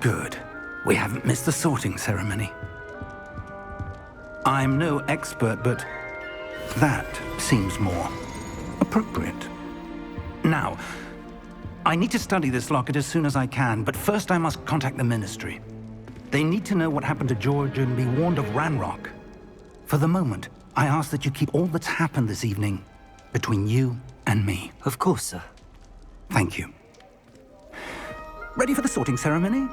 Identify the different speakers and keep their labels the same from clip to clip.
Speaker 1: Good. We haven't missed the sorting ceremony. I'm no expert, but that seems more appropriate. Now, I need to study this locket as soon as I can, but first I must contact the Ministry. They need to know what happened to George and be warned of Ranrock. For the moment, I ask that you keep all that's happened this evening between you and me.
Speaker 2: Of course, sir.
Speaker 1: Thank you. Ready for the sorting ceremony?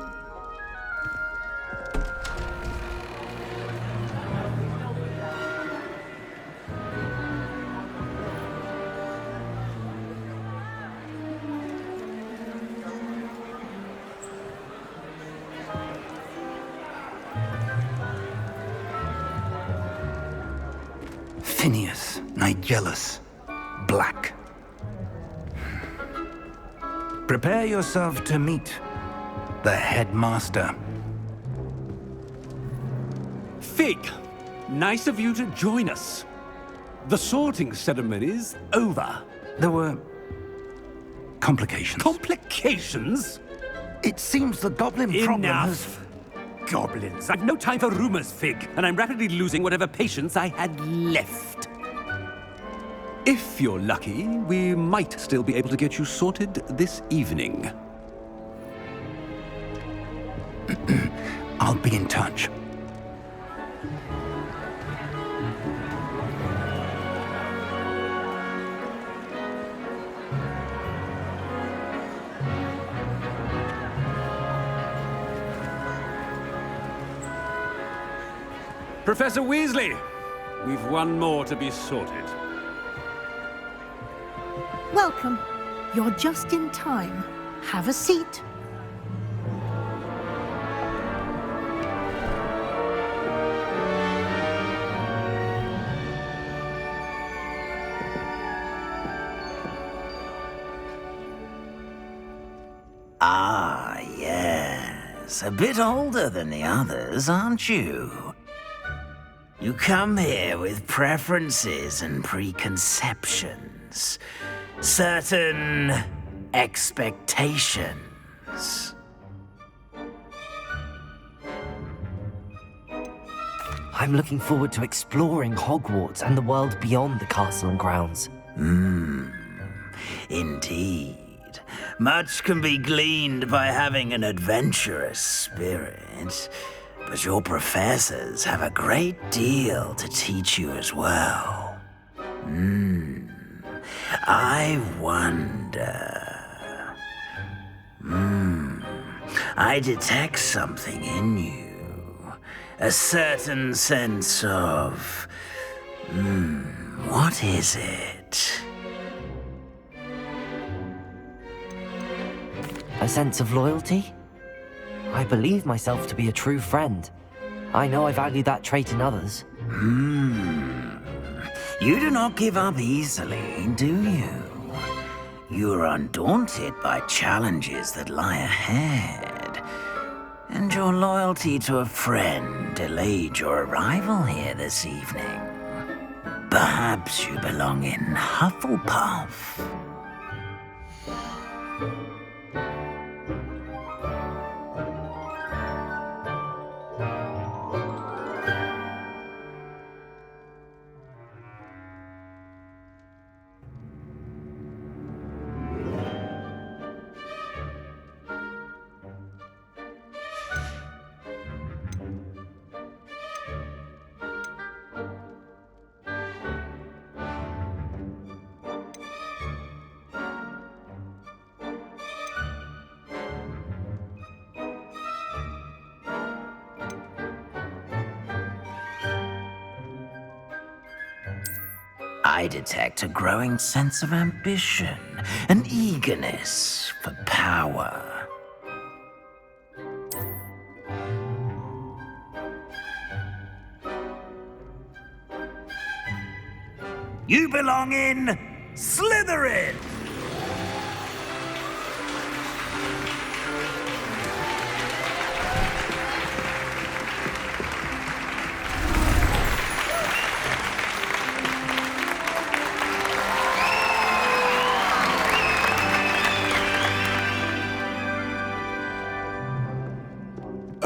Speaker 1: Phineas, Nigellus, Black. Prepare yourself to meet the headmaster.
Speaker 3: Fig, nice of you to join us. The sorting ceremony's over.
Speaker 1: There were complications.
Speaker 3: Complications?
Speaker 1: It seems the goblin problem has...
Speaker 3: Enough! Goblins. I've no time for rumors, Fig, and I'm rapidly losing whatever patience I had left. If you're lucky, we might still be able to get you sorted this evening.
Speaker 1: I'll be in touch.
Speaker 3: Professor Weasley, we've one more to be sorted.
Speaker 4: Welcome. You're just in time. Have a seat.
Speaker 5: Ah, yes. A bit older than the others, aren't you? You come here with preferences and preconceptions. Certain expectations.
Speaker 2: I'm looking forward to exploring Hogwarts and the world beyond the castle and grounds.
Speaker 5: Indeed. Much can be gleaned by having an adventurous spirit, but your professors have a great deal to teach you as well. I wonder... I detect something in you. A certain sense of... what is it?
Speaker 2: A sense of loyalty? I believe myself to be a true friend. I know I value that trait in others.
Speaker 5: You do not give up easily, do you? You are undaunted by challenges that lie ahead. And your loyalty to a friend delayed your arrival here this evening. Perhaps you belong in Hufflepuff. I detect a growing sense of ambition, an eagerness for power. You belong in Slytherin!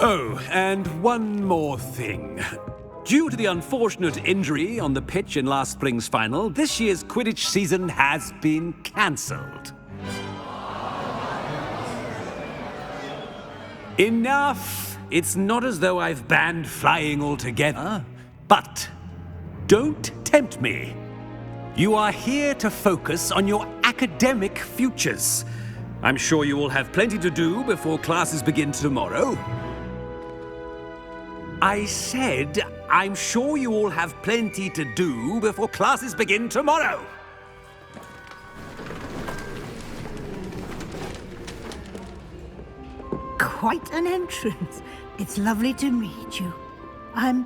Speaker 3: Oh, and one more thing. Due to the unfortunate injury on the pitch in last spring's final, this year's Quidditch season has been cancelled. Enough! It's not as though I've banned flying altogether, but don't tempt me. You are here to focus on your academic futures. I'm sure you will have plenty to do before classes begin tomorrow. I said, I'm sure you all have plenty to do before classes begin tomorrow.
Speaker 4: Quite an entrance. It's lovely to meet you.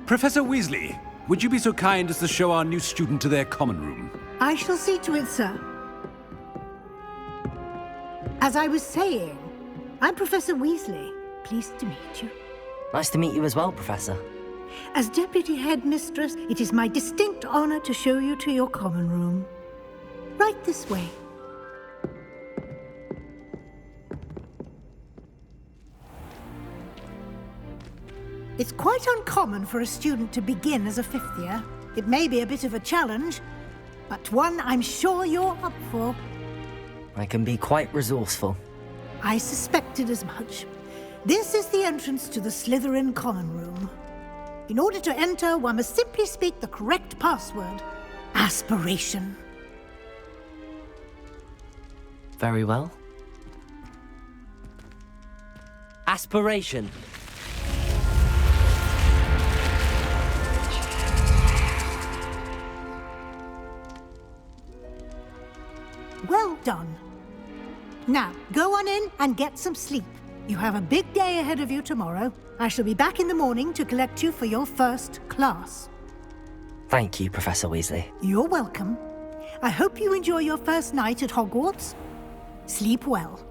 Speaker 3: Professor Weasley, would you be so kind as to show our new student to their common room?
Speaker 4: I shall see to it, sir. As I was saying, I'm Professor Weasley. Pleased to meet you.
Speaker 2: Nice to meet you as well, Professor.
Speaker 4: As Deputy Headmistress, it is my distinct honor to show you to your common room. Right this way. It's quite uncommon for a student to begin as a fifth year. It may be a bit of a challenge, but one I'm sure you're up for.
Speaker 2: I can be quite resourceful.
Speaker 4: I suspected as much. This is the entrance to the Slytherin common room. In order to enter, one must simply speak the correct password. Aspiration.
Speaker 2: Very well. Aspiration.
Speaker 4: Well done. Now, go on in and get some sleep. You have a big day ahead of you tomorrow. I shall be back in the morning to collect you for your first class.
Speaker 2: Thank you, Professor Weasley.
Speaker 4: You're welcome. I hope you enjoy your first night at Hogwarts. Sleep well.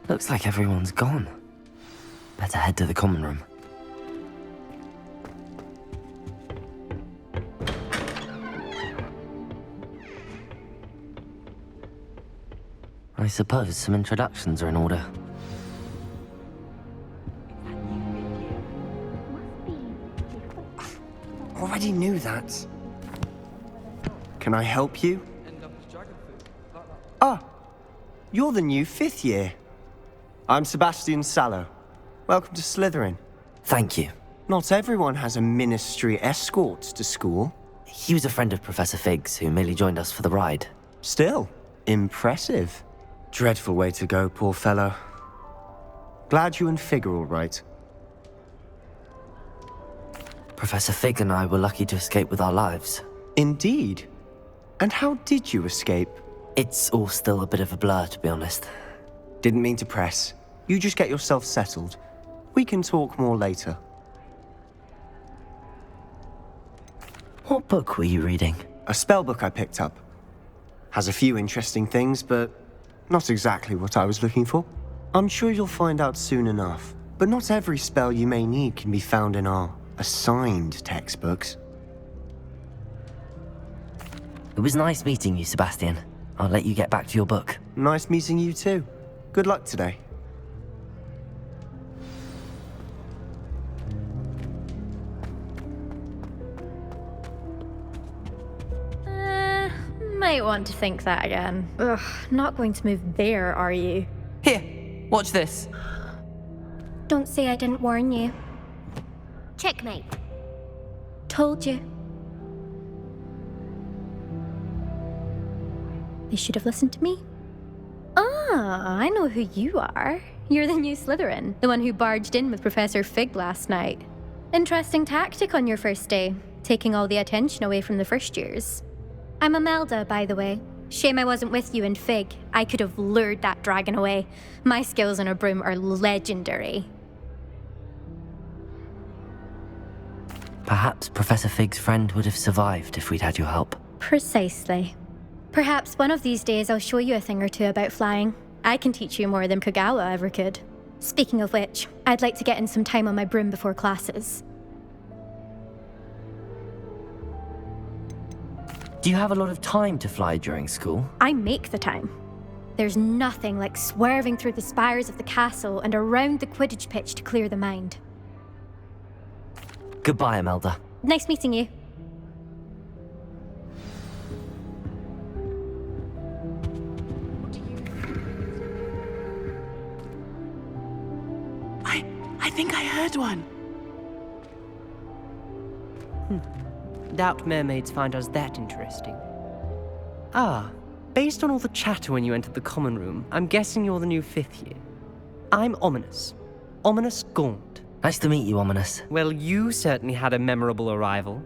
Speaker 2: Looks like everyone's gone. Better head to the common room. I suppose some introductions are in order.
Speaker 6: Already knew that. Can I help you? Ah, you're the new fifth year. I'm Sebastian Sallow. Welcome to Slytherin.
Speaker 2: Thank you.
Speaker 6: Not everyone has a ministry escort to school.
Speaker 2: He was a friend of Professor Fig's who merely joined us for the ride.
Speaker 6: Still, impressive. Dreadful way to go, poor fellow. Glad you and Fig are all right.
Speaker 2: Professor Fig and I were lucky to escape with our lives.
Speaker 6: Indeed. And how did you escape?
Speaker 2: It's all still a bit of a blur, to be honest.
Speaker 6: Didn't mean to press. You just get yourself settled. We can talk more later.
Speaker 2: What book were you reading?
Speaker 6: A spell book I picked up. Has a few interesting things, but not exactly what I was looking for. I'm sure you'll find out soon enough. But not every spell you may need can be found in our assigned textbooks.
Speaker 2: It was nice meeting you, Sebastian. I'll let you get back to your book.
Speaker 6: Nice meeting you too. Good luck today.
Speaker 7: Might want to think that again. Ugh, not going to move there, are you?
Speaker 2: Here, watch this.
Speaker 7: Don't say I didn't warn you.
Speaker 8: Checkmate.
Speaker 7: Told you. They should have listened to me. Ah, I know who you are. You're the new Slytherin, the one who barged in with Professor Fig last night. Interesting tactic on your first day, taking all the attention away from the first years. I'm Imelda, by the way. Shame I wasn't with you in Fig. I could have lured that dragon away. My skills on a broom are legendary.
Speaker 2: Perhaps Professor Fig's friend would have survived if we'd had your help.
Speaker 7: Precisely. Perhaps one of these days I'll show you a thing or two about flying. I can teach you more than Kagawa ever could. Speaking of which, I'd like to get in some time on my broom before classes.
Speaker 2: Do you have a lot of time to fly during school?
Speaker 7: I make the time. There's nothing like swerving through the spires of the castle and around the Quidditch pitch to clear the mind.
Speaker 2: Goodbye, Imelda.
Speaker 7: Nice meeting you.
Speaker 9: I think I heard one.
Speaker 10: Doubt mermaids find us that interesting. Ah, based on all the chatter when you entered the common room, I'm guessing you're the new 5th year. I'm Ominous. Ominous Gaunt.
Speaker 2: Nice to meet you, Ominous.
Speaker 10: Well, you certainly had a memorable arrival.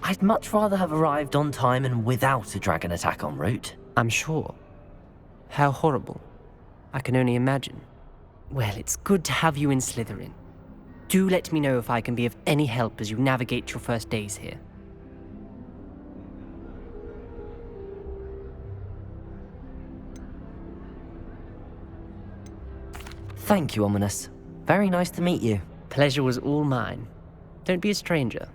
Speaker 2: I'd much rather have arrived on time and without a dragon attack en route.
Speaker 10: I'm sure. How horrible. I can only imagine. Well, it's good to have you in Slytherin. Do let me know if I can be of any help as you navigate your first days here.
Speaker 2: Thank you, Ominous. Very nice to meet you.
Speaker 10: Pleasure was all mine. Don't be a stranger.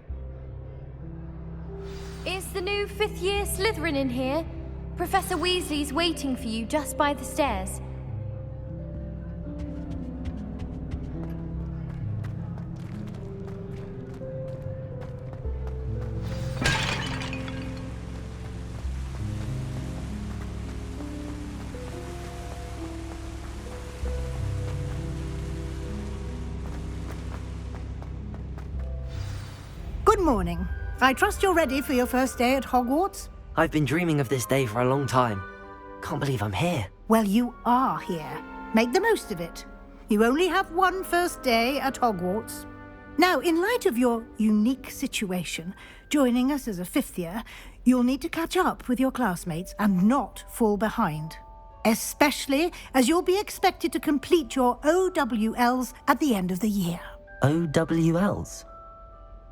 Speaker 8: Is the new 5th year Slytherin in here? Professor Weasley's waiting for you just by the stairs.
Speaker 4: Good morning. I trust you're ready for your first day at Hogwarts?
Speaker 2: I've been dreaming of this day for a long time. Can't believe I'm here.
Speaker 4: Well, you are here. Make the most of it. You only have one first day at Hogwarts. Now, in light of your unique situation, joining us as a 5th year, you'll need to catch up with your classmates and not fall behind. Especially as you'll be expected to complete your OWLs at the end of the year.
Speaker 2: OWLs?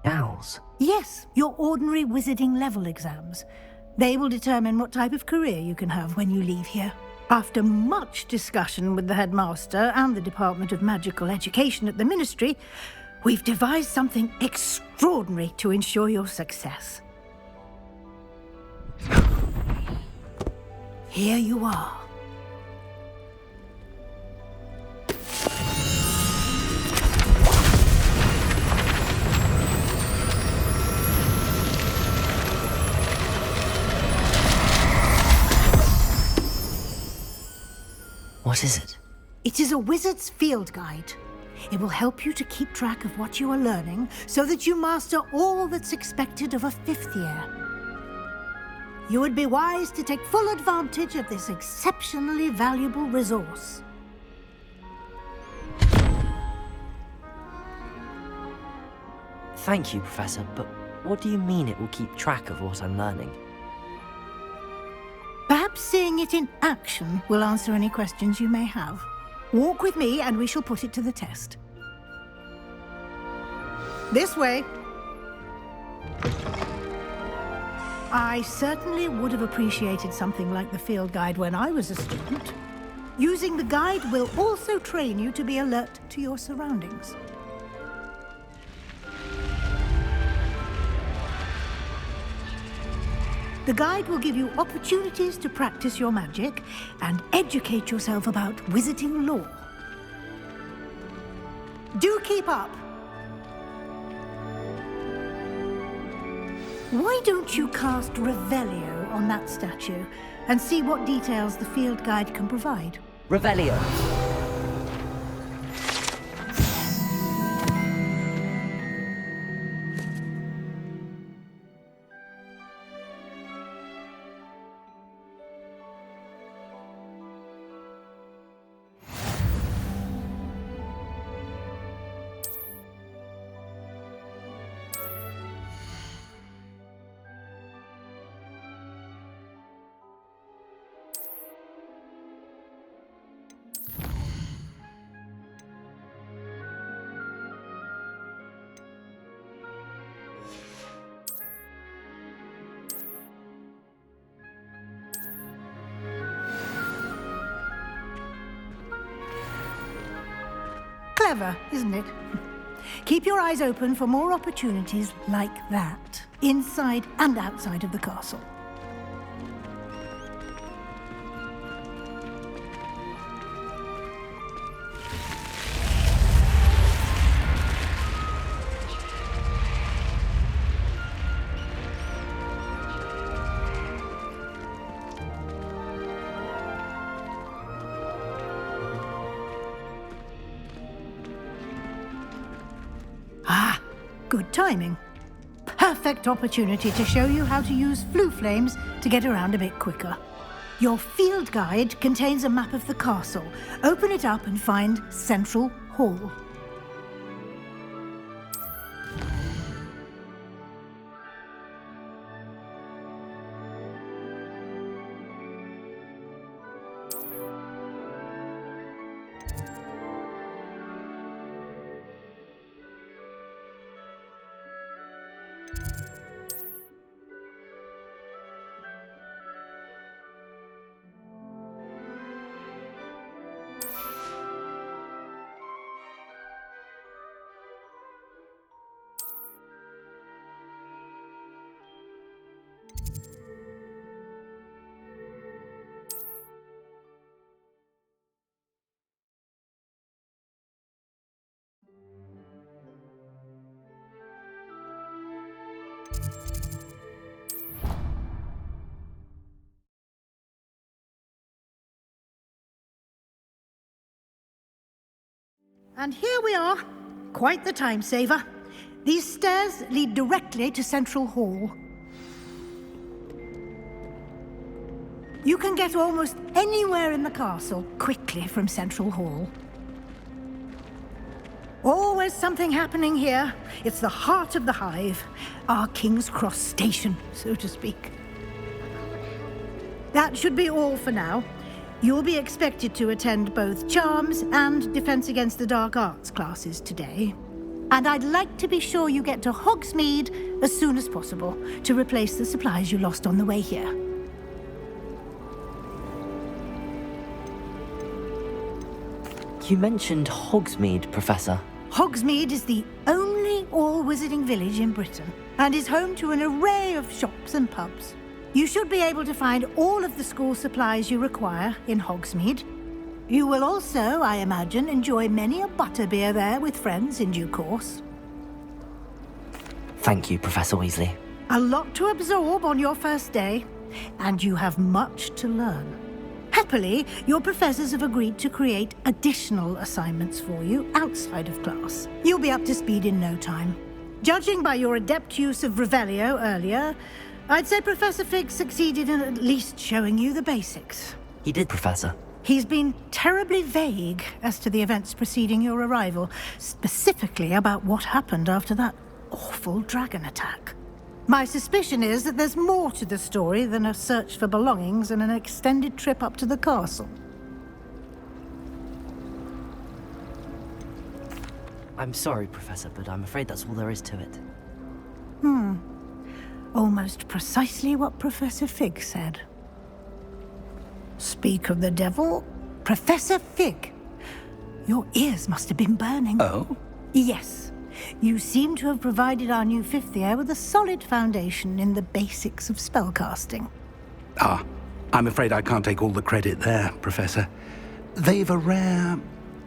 Speaker 2: Owls?
Speaker 4: Yes, your ordinary wizarding level exams. They will determine what type of career you can have when you leave here. After much discussion with the headmaster and the Department of Magical Education at the Ministry, we've devised something extraordinary to ensure your success. Here you are.
Speaker 2: What is it?
Speaker 4: It is a wizard's field guide. It will help you to keep track of what you are learning so that you master all that's expected of a 5th year. You would be wise to take full advantage of this exceptionally valuable resource.
Speaker 2: Thank you, Professor, but what do you mean it will keep track of what I'm learning?
Speaker 4: Perhaps seeing it in action will answer any questions you may have. Walk with me and we shall put it to the test. This way. I certainly would have appreciated something like the field guide when I was a student. Using the guide will also train you to be alert to your surroundings. The guide will give you opportunities to practice your magic and educate yourself about wizarding lore. Do keep up! Why don't you cast Revelio on that statue and see what details the field guide can provide?
Speaker 2: Revelio.
Speaker 4: Clever, isn't it? Keep your eyes open for more opportunities like that, inside and outside of the castle. Good timing. Perfect opportunity to show you how to use flue flames to get around a bit quicker. Your field guide contains a map of the castle. Open it up and find Central Hall. And here we are. Quite the time saver. These stairs lead directly to Central Hall. You can get almost anywhere in the castle quickly from Central Hall. Always something happening here. It's the heart of the hive. Our King's Cross station, so to speak. That should be all for now. You'll be expected to attend both Charms and Defense Against the Dark Arts classes today. And I'd like to be sure you get to Hogsmeade as soon as possible to replace the supplies you lost on the way here.
Speaker 2: You mentioned Hogsmeade, Professor.
Speaker 4: Hogsmeade is the only all-wizarding village in Britain and is home to an array of shops and pubs. You should be able to find all of the school supplies you require in Hogsmeade. You will also, I imagine, enjoy many a butterbeer there with friends in due course.
Speaker 2: Thank you, Professor Weasley.
Speaker 4: A lot to absorb on your first day, and you have much to learn. Happily, your professors have agreed to create additional assignments for you outside of class. You'll be up to speed in no time. Judging by your adept use of Revelio earlier, I'd say Professor Fig succeeded in at least showing you the basics.
Speaker 2: He did, Professor.
Speaker 4: He's been terribly vague as to the events preceding your arrival, specifically about what happened after that awful dragon attack. My suspicion is that there's more to the story than a search for belongings and an extended trip up to the castle.
Speaker 2: I'm sorry, Professor, but I'm afraid that's all there is to it.
Speaker 4: Almost precisely what Professor Fig said. Speak of the devil, Professor Fig. Your ears must have been burning.
Speaker 1: Oh?
Speaker 4: Yes. You seem to have provided our new fifth year with a solid foundation in the basics of spellcasting.
Speaker 1: Ah, I'm afraid I can't take all the credit there, Professor. They've a rare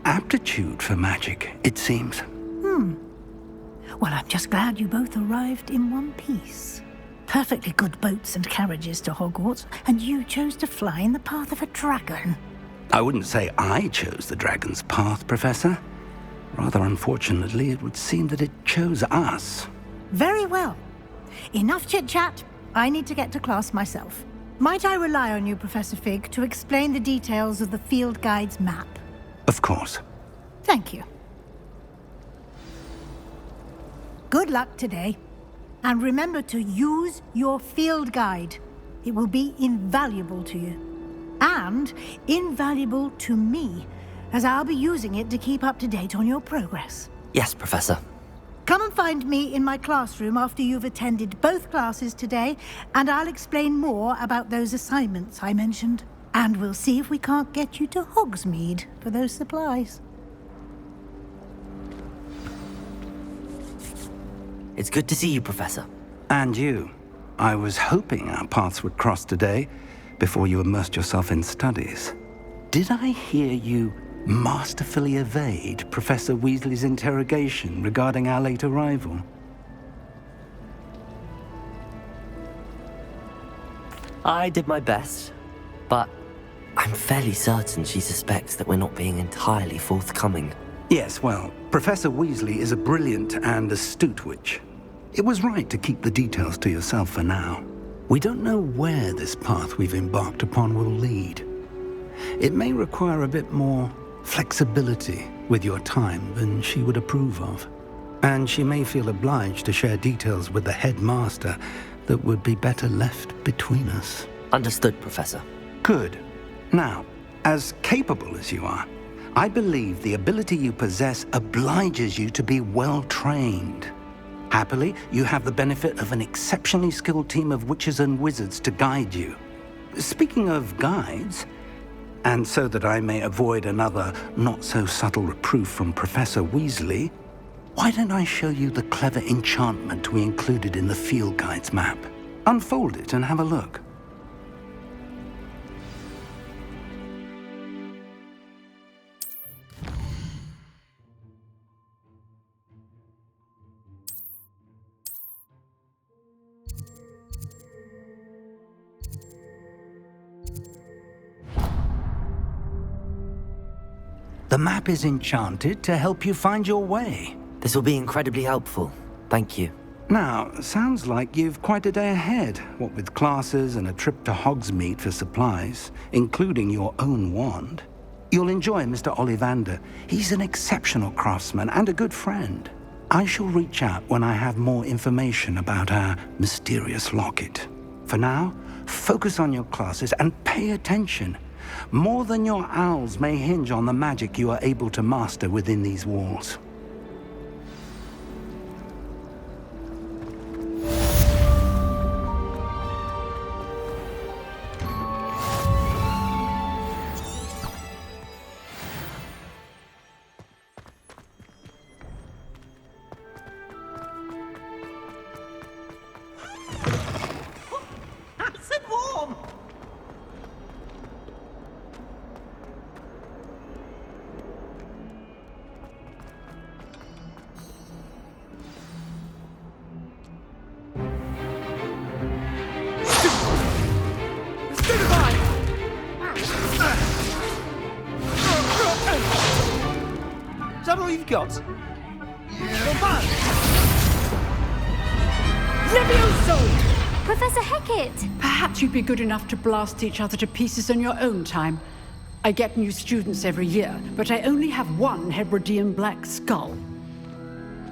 Speaker 1: aptitude for magic, it seems.
Speaker 4: Well, I'm just glad you both arrived in one piece. Perfectly good boats and carriages to Hogwarts, and you chose to fly in the path of a dragon.
Speaker 1: I wouldn't say I chose the dragon's path, Professor. Rather unfortunately, it would seem that it chose us.
Speaker 4: Very well. Enough chit-chat. I need to get to class myself. Might I rely on you, Professor Fig, to explain the details of the field guide's map?
Speaker 1: Of course.
Speaker 4: Thank you. Good luck today. And remember to use your field guide. It will be invaluable to you. And invaluable to me, as I'll be using it to keep up to date on your progress.
Speaker 2: Yes, Professor.
Speaker 4: Come and find me in my classroom after you've attended both classes today, and I'll explain more about those assignments I mentioned. And we'll see if we can't get you to Hogsmeade for those supplies.
Speaker 2: It's good to see you, Professor.
Speaker 1: And you. I was hoping our paths would cross today, before you immersed yourself in studies. Did I hear you masterfully evade Professor Weasley's interrogation regarding our late arrival?
Speaker 2: I did my best, but I'm fairly certain she suspects that we're not being entirely forthcoming.
Speaker 1: Yes, well, Professor Weasley is a brilliant and astute witch. It was right to keep the details to yourself for now. We don't know where this path we've embarked upon will lead. It may require a bit more flexibility with your time than she would approve of. And she may feel obliged to share details with the headmaster that would be better left between us.
Speaker 2: Understood, Professor.
Speaker 1: Good. Now, as capable as you are, I believe the ability you possess obliges you to be well trained. Happily, you have the benefit of an exceptionally skilled team of witches and wizards to guide you. Speaking of guides, and so that I may avoid another not-so-subtle reproof from Professor Weasley, why don't I show you the clever enchantment we included in the field guide's map? Unfold it and have a look. The map is enchanted to help you find your way.
Speaker 2: This will be incredibly helpful. Thank you.
Speaker 1: Now, sounds like you've quite a day ahead, what with classes and a trip to Hogsmeade for supplies, including your own wand. You'll enjoy Mr. Ollivander. He's an exceptional craftsman and a good friend. I shall reach out when I have more information about our mysterious locket. For now, focus on your classes and pay attention. More than your owls may hinge on the magic you are able to master within these walls.
Speaker 9: Nice and warm! Is that all you've got?
Speaker 11: Levioso!
Speaker 8: Professor Hecat!
Speaker 11: Perhaps you'd be good enough to blast each other to pieces in your own time. I get new students every year, but I only have one Hebridean black skull.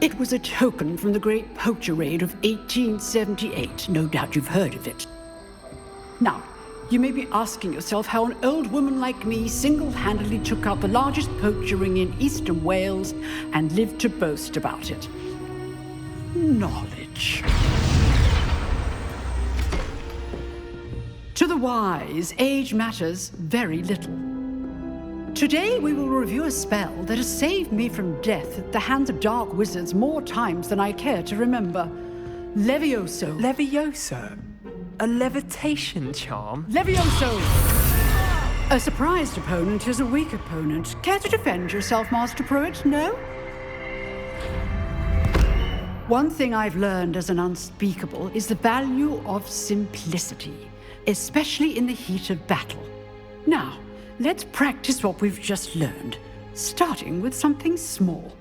Speaker 11: It was a token from the Great Poacher Raid of 1878. No doubt you've heard of it. Now, you may be asking yourself how an old woman like me single-handedly took out the largest poacher ring in eastern Wales and lived to boast about it. Knowledge. To the wise, age matters very little. Today we will review a spell that has saved me from death at the hands of dark wizards more times than I care to remember. Levioso.
Speaker 10: Levioso? A levitation charm?
Speaker 11: Levioso! A surprised opponent is a weak opponent. Care to defend yourself, Master Pruitt? No? One thing I've learned as an unspeakable is the value of simplicity, especially in the heat of battle. Now, let's practice what we've just learned, starting with something small.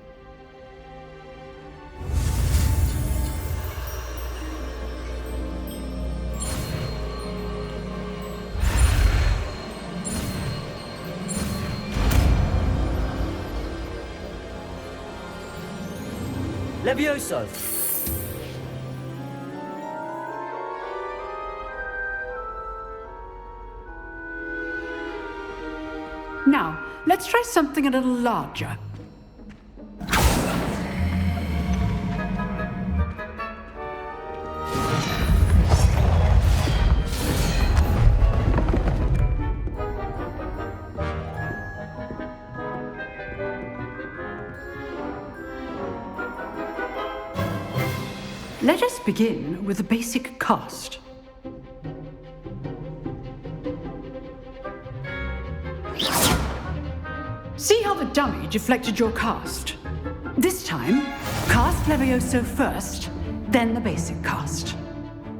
Speaker 2: Levioso!
Speaker 11: Now, let's try something a little larger. Let us begin with the basic cast. See how the dummy deflected your cast? This time, cast Levioso first, then the basic cast.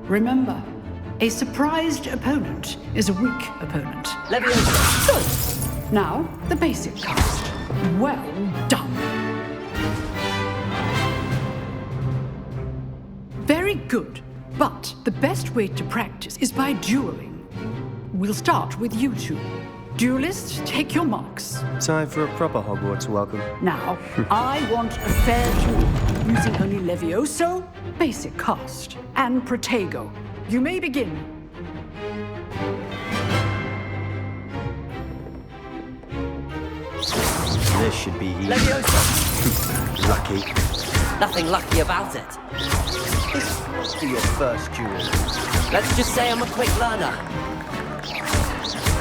Speaker 11: Remember, a surprised opponent is a weak opponent.
Speaker 2: Levioso!
Speaker 11: Good. Now, the basic cast. Well done. Very good. But the best way to practice is by dueling. We'll start with you two. Duelists, take your marks.
Speaker 6: Time for a proper Hogwarts welcome.
Speaker 11: Now, I want a fair duel, using only Levioso, basic cast, and Protego. You may begin.
Speaker 6: This should be easy.
Speaker 2: Levioso!
Speaker 6: Lucky.
Speaker 2: Nothing lucky about it.
Speaker 6: This must be your first duel.
Speaker 2: Let's just say I'm a quick learner.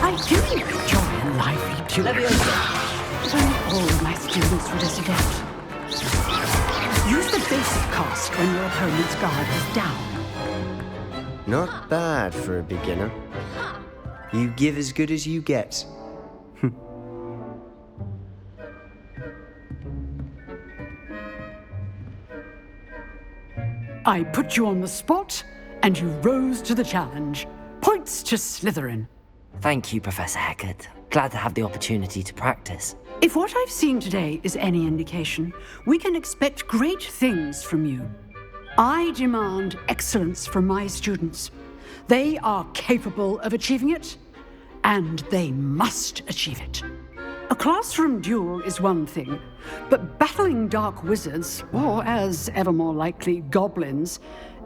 Speaker 11: I do enjoy a lively duel.
Speaker 2: Levioso!
Speaker 11: If only all my students were as adept. Use the basic cast when your opponent's guard is down.
Speaker 6: Not bad for a beginner. You give as good as you get.
Speaker 11: I put you on the spot, and you rose to the challenge. Points to Slytherin.
Speaker 2: Thank you, Professor Hecat. Glad to have the opportunity to practice.
Speaker 11: If what I've seen today is any indication, we can expect great things from you. I demand excellence from my students. They are capable of achieving it, and they must achieve it. A classroom duel is one thing, but battling dark wizards, or as ever more likely, goblins,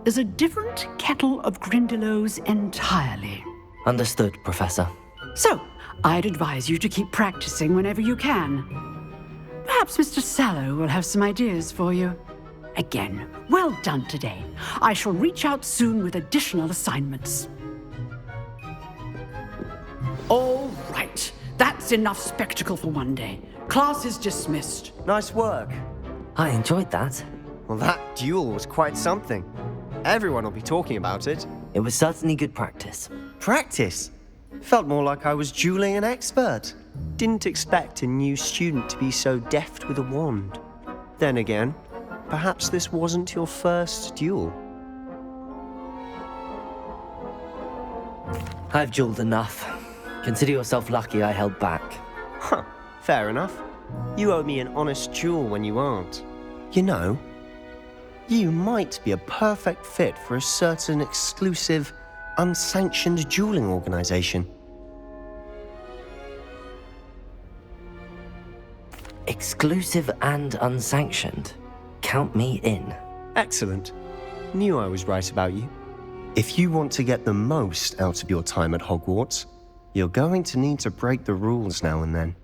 Speaker 11: is a different kettle of Grindylows entirely.
Speaker 2: Understood, Professor.
Speaker 11: So, I'd advise you to keep practicing whenever you can. Perhaps Mr. Sallow will have some ideas for you. Again, well done today. I shall reach out soon with additional assignments. All right. That's enough spectacle for one day. Class is dismissed.
Speaker 6: Nice work.
Speaker 2: I enjoyed that.
Speaker 6: Well, that duel was quite something. Everyone will be talking about it.
Speaker 2: It was certainly good practice.
Speaker 6: Practice? Felt more like I was dueling an expert. Didn't expect a new student to be so deft with a wand. Then again, perhaps this wasn't your first duel.
Speaker 2: I've dueled enough. Consider yourself lucky I held back.
Speaker 6: Huh, fair enough. You owe me an honest duel when you aren't. You know, you might be a perfect fit for a certain exclusive, unsanctioned dueling organization.
Speaker 2: Exclusive and unsanctioned. Count me in.
Speaker 6: Excellent. Knew I was right about you. If you want to get the most out of your time at Hogwarts, you're going to need to break the rules now and then.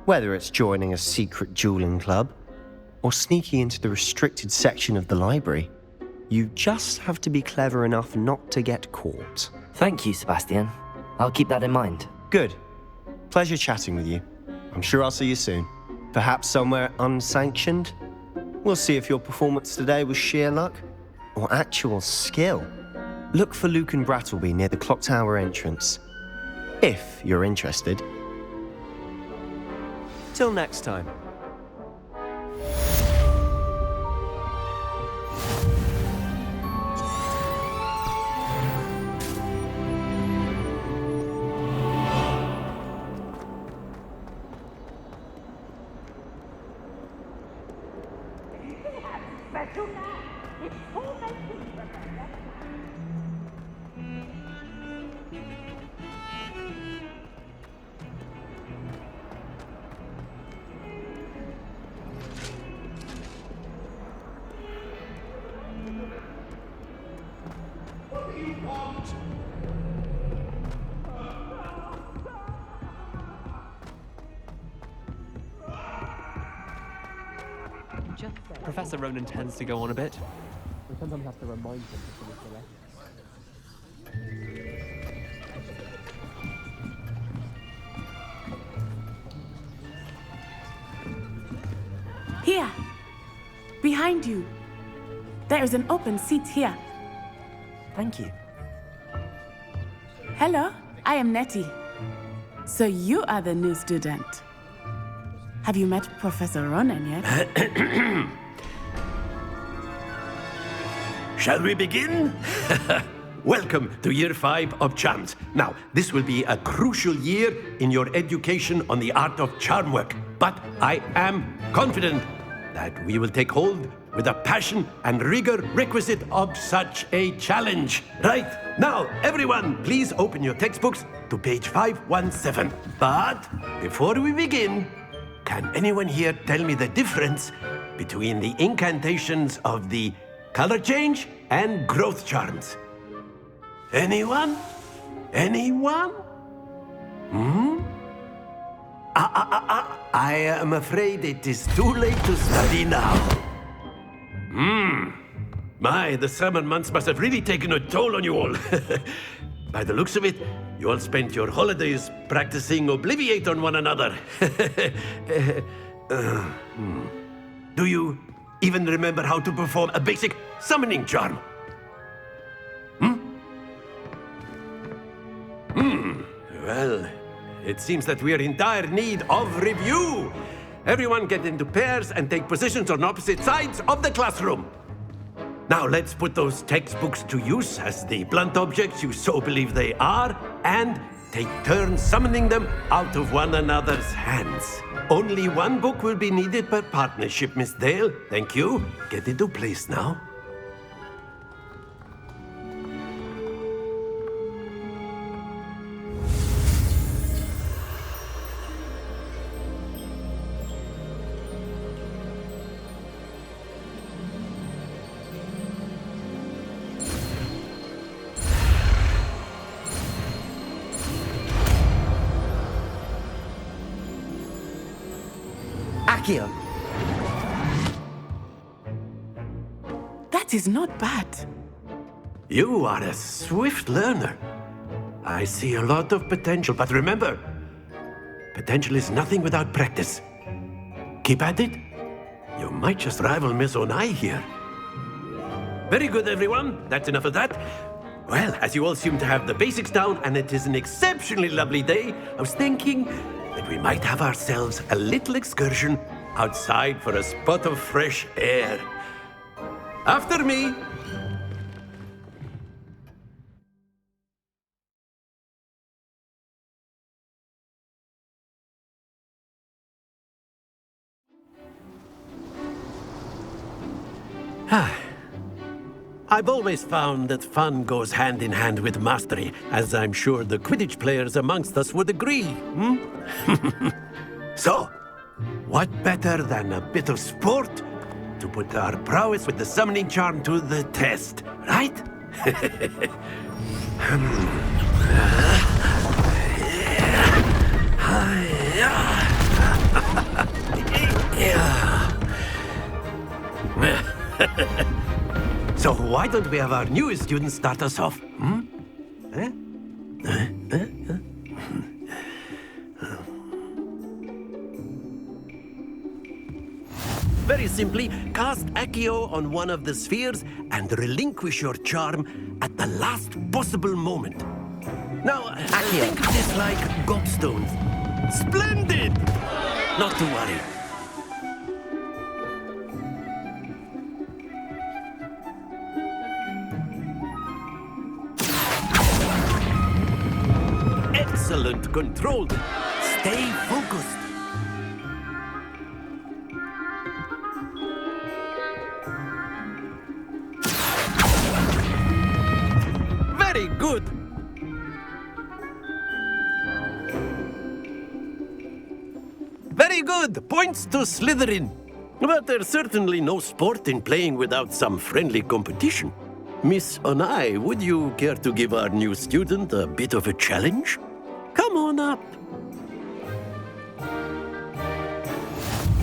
Speaker 6: Whether it's joining a secret dueling club or sneaking into the restricted section of the library, you just have to be clever enough not to get caught.
Speaker 2: Thank you, Sebastian. I'll keep that in mind.
Speaker 6: Good. Pleasure chatting with you. I'm sure I'll see you soon. Perhaps somewhere unsanctioned? We'll see if your performance today was sheer luck or actual skill. Look for Luke and Brattleby near the clock tower entrance. If you're interested. Till next time.
Speaker 12: Professor Ronan tends to go on a bit. We sometimes have to remind him to finish the lesson.
Speaker 13: Here! Behind you! There is an open seat here.
Speaker 2: Thank you.
Speaker 13: Hello, I am Nettie. So you are the new student. Have you met Professor Ronan yet?
Speaker 14: Shall we begin? Welcome to Year 5 of Charms. Now, this will be a crucial year in your education on the art of charm work. But I am confident that we will take hold with the passion and rigor requisite of such a challenge. Right, now, everyone, please open your textbooks to page 517. But before we begin, can anyone here tell me the difference between the incantations of the color change and growth charms? Anyone? Anyone? I am afraid it is too late to study now. My, the summer months must have really taken a toll on you all. By the looks of it, you all spent your holidays practicing Obliviate on one another. Do you even remember how to perform a basic summoning charm? Well, it seems that we are in dire need of review. Everyone get into pairs and take positions on opposite sides of the classroom. Now let's put those textbooks to use as the blunt objects you so believe they are, and take turns summoning them out of one another's hands. Only one book will be needed per partnership, Miss Dale. Thank you. Get into place now.
Speaker 2: Accio!
Speaker 13: That is not bad.
Speaker 14: You are a swift learner. I see a lot of potential, but remember, potential is nothing without practice. Keep at it. You might just rival Miss Onai here. Very good, everyone. That's enough of that. Well, as you all seem to have the basics down, and it is an exceptionally lovely day, I was thinking that we might have ourselves a little excursion outside for a spot of fresh air. After me. I've always found that fun goes hand in hand with mastery, as I'm sure the Quidditch players amongst us would agree. So, what better than a bit of sport to put our prowess with the summoning charm to the test, right? So why don't we have our newest student start us off? Very simply, cast Accio on one of the spheres and relinquish your charm at the last possible moment. Now, Accio. Think of this like gobstones. Splendid! Not to worry. Excellent, controlled. Stay focused. Very good. Very good. Points to Slytherin. But there's certainly no sport in playing without some friendly competition. Miss Onai, would you care to give our new student a bit of a challenge? Come on up.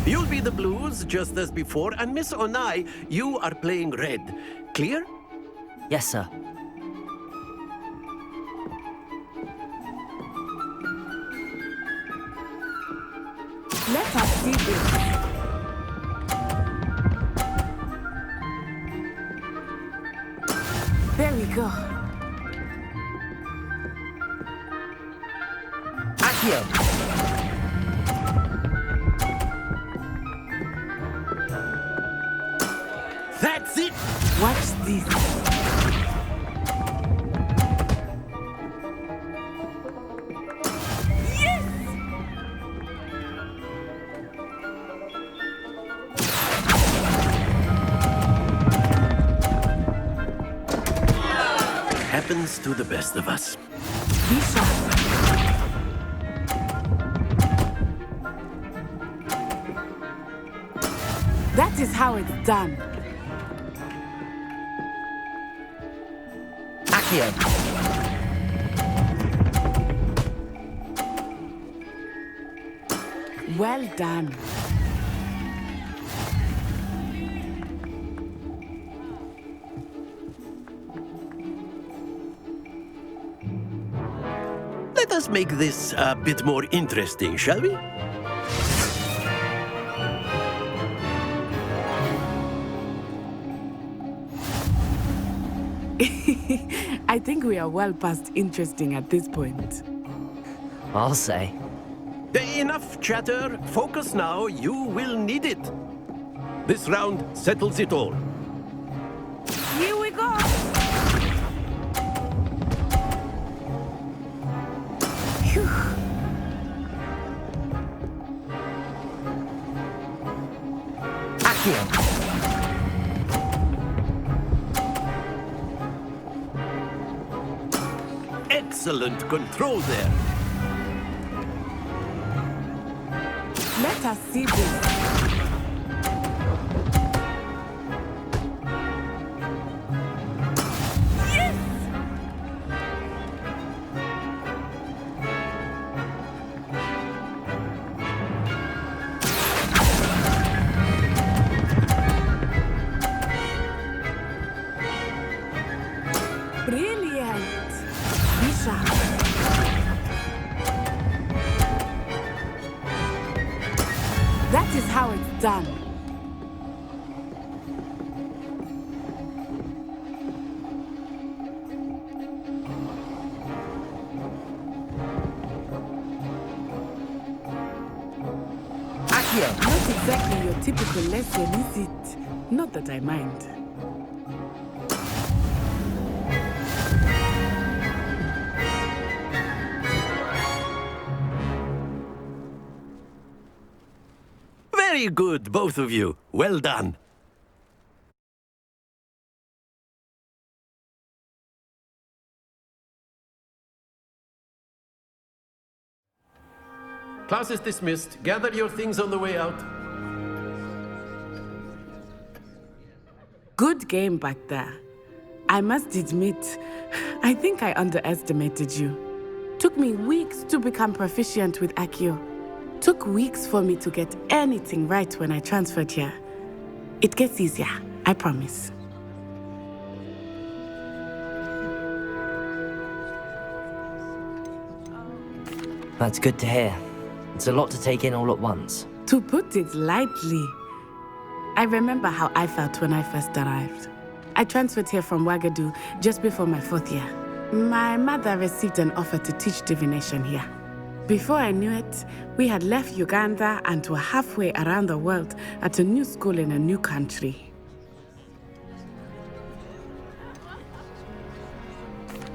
Speaker 14: You'll be the blues, just as before, and Miss Onai, you are playing red. Clear?
Speaker 2: Yes, sir.
Speaker 13: Let us see this. There we go.
Speaker 2: Accio!
Speaker 14: That's it!
Speaker 13: Watch this.
Speaker 14: Happens to the best of us.
Speaker 13: Be sharp. That is how it's done.
Speaker 2: Accio!
Speaker 13: Well done.
Speaker 14: Let us make this a bit more interesting, shall we?
Speaker 13: I think we are well past interesting at this point.
Speaker 2: I'll say.
Speaker 14: Enough chatter. Focus now. You will need it. This round settles it all.
Speaker 13: Here we go. Phew.
Speaker 2: Accio!
Speaker 14: Excellent control there.
Speaker 13: Let us see this. Brilliant. Be sharp. That is how it's done.
Speaker 2: Accio!
Speaker 13: Not exactly your typical lesson, is it? Not that I mind.
Speaker 14: Very good, both of you. Well done. Class is dismissed. Gather your things on the way out.
Speaker 13: Good game back there. I must admit, I think I underestimated you. Took me weeks to become proficient with Accio. Took weeks for me to get anything right when I transferred here. It gets easier, I promise.
Speaker 2: That's good to hear. It's a lot to take in all at once.
Speaker 13: To put it lightly, I remember how I felt when I first arrived. I transferred here from Ouagadougou just before my 4th year. My mother received an offer to teach divination here. Before I knew it, we had left Uganda and were halfway around the world at a new school in a new country.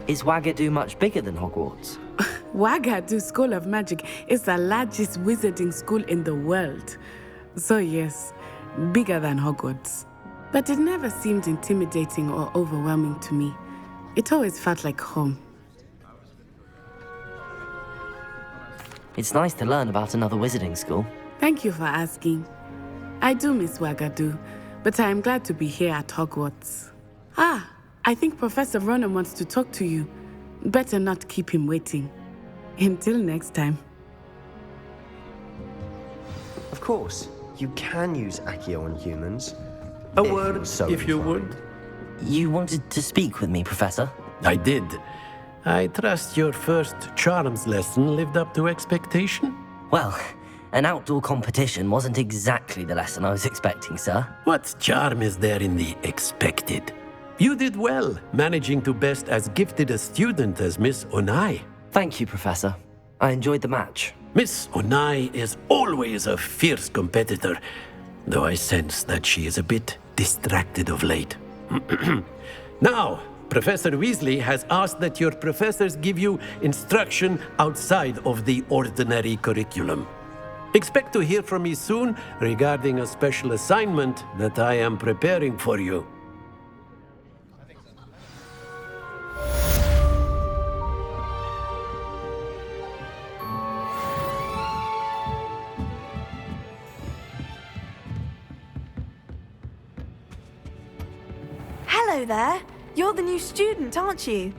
Speaker 2: Is Ouagadougou much bigger than Hogwarts?
Speaker 13: Ouagadougou School of Magic is the largest wizarding school in the world. So yes, bigger than Hogwarts. But it never seemed intimidating or overwhelming to me. It always felt like home.
Speaker 2: It's nice to learn about another wizarding school.
Speaker 13: Thank you for asking. I do miss Ouagadougou, but I am glad to be here at Hogwarts. Ah, I think Professor Ronan wants to talk to you. Better not keep him waiting. Until next time.
Speaker 6: Of course, you can use Accio on humans.
Speaker 14: A word, if you would.
Speaker 2: You wanted to speak with me, Professor?
Speaker 14: I did. I trust your first charms lesson lived up to expectation?
Speaker 2: Well, an outdoor competition wasn't exactly the lesson I was expecting, sir.
Speaker 14: What charm is there in the expected? You did well, managing to best as gifted a student as Miss Onai.
Speaker 2: Thank you, Professor. I enjoyed the match.
Speaker 14: Miss Onai is always a fierce competitor, though I sense that she is a bit distracted of late. Now, Professor Weasley has asked that your professors give you instruction outside of the ordinary curriculum. Expect to hear from me soon regarding a special assignment that I am preparing for you.
Speaker 15: Hello there. You're the new student, aren't you?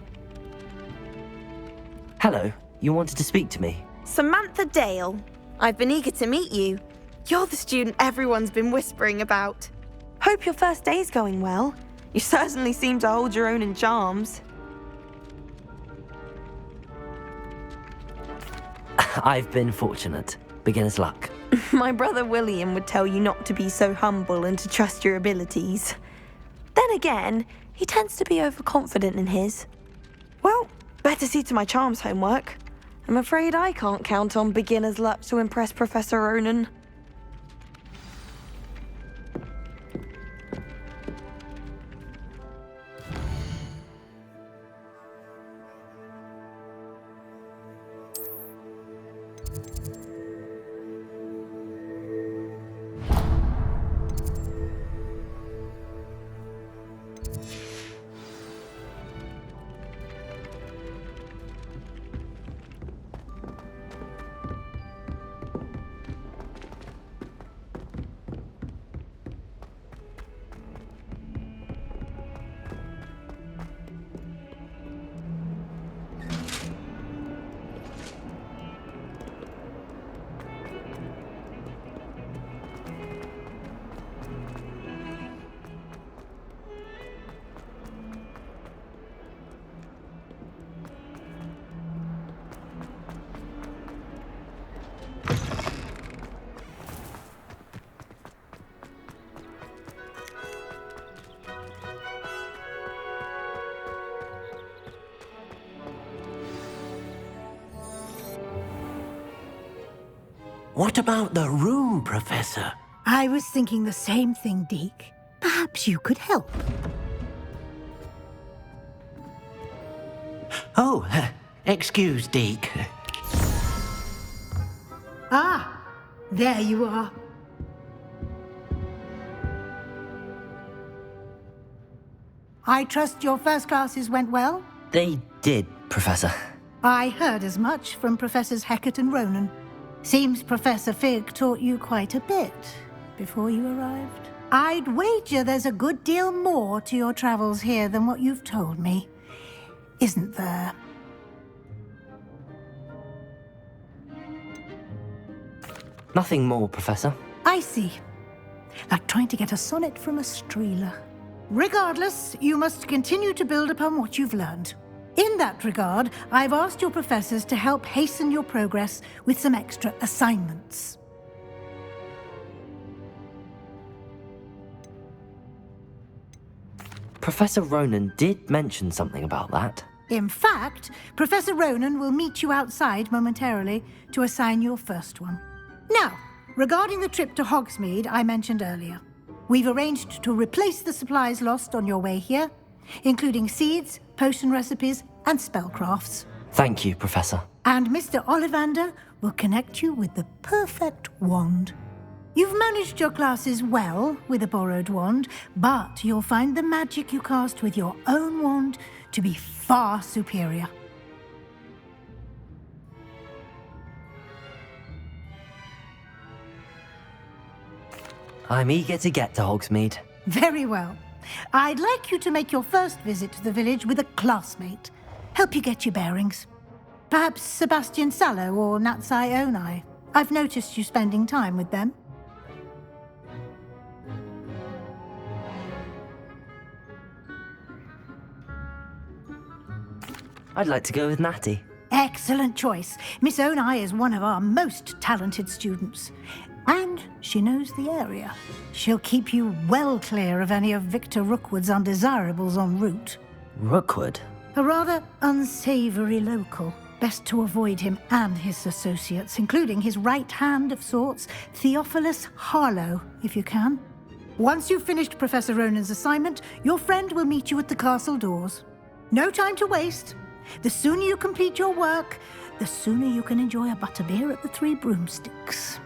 Speaker 2: Hello, you wanted to speak to me?
Speaker 15: Samantha Dale. I've been eager to meet you. You're the student everyone's been whispering about. Hope your first day's going well. You certainly seem to hold your own in charms.
Speaker 2: I've been fortunate. Beginner's luck.
Speaker 15: My brother William would tell you not to be so humble and to trust your abilities. Then again, he tends to be overconfident in his. Well, better see to my charms homework. I'm afraid I can't count on beginner's luck to impress Professor Ronan.
Speaker 14: What about the room, Professor?
Speaker 4: I was thinking the same thing, Deke. Perhaps you could help.
Speaker 5: Oh, excuse, Deke.
Speaker 4: Ah, there you are. I trust your first classes went well?
Speaker 2: They did, Professor.
Speaker 4: I heard as much from Professors Hecat and Ronan. Seems Professor Fig taught you quite a bit before you arrived. I'd wager there's a good deal more to your travels here than what you've told me, isn't there?
Speaker 2: Nothing more, Professor.
Speaker 4: I see. Like trying to get a sonnet from a streeler. Regardless, you must continue to build upon what you've learned. In that regard, I've asked your professors to help hasten your progress with some extra assignments.
Speaker 2: Professor Ronan did mention something about that.
Speaker 4: In fact, Professor Ronan will meet you outside momentarily to assign your first one. Now, regarding the trip to Hogsmeade I mentioned earlier, we've arranged to replace the supplies lost on your way here, including seeds, potion recipes, and spellcrafts.
Speaker 2: Thank you, Professor.
Speaker 4: And Mr. Ollivander will connect you with the perfect wand. You've managed your classes well with a borrowed wand, but you'll find the magic you cast with your own wand to be far superior.
Speaker 2: I'm eager to get to Hogsmeade.
Speaker 4: Very well. I'd like you to make your first visit to the village with a classmate. Help you get your bearings. Perhaps Sebastian Sallow or Natsai Onai. I've noticed you spending time with them.
Speaker 2: I'd like to go with Natty.
Speaker 4: Excellent choice. Miss Onai is one of our most talented students. And she knows the area. She'll keep you well clear of any of Victor Rookwood's undesirables en route.
Speaker 2: Rookwood?
Speaker 4: A rather unsavory local. Best to avoid him and his associates, including his right hand of sorts, Theophilus Harlow, if you can. Once you've finished Professor Ronan's assignment, your friend will meet you at the castle doors. No time to waste. The sooner you complete your work, the sooner you can enjoy a butterbeer at the Three Broomsticks.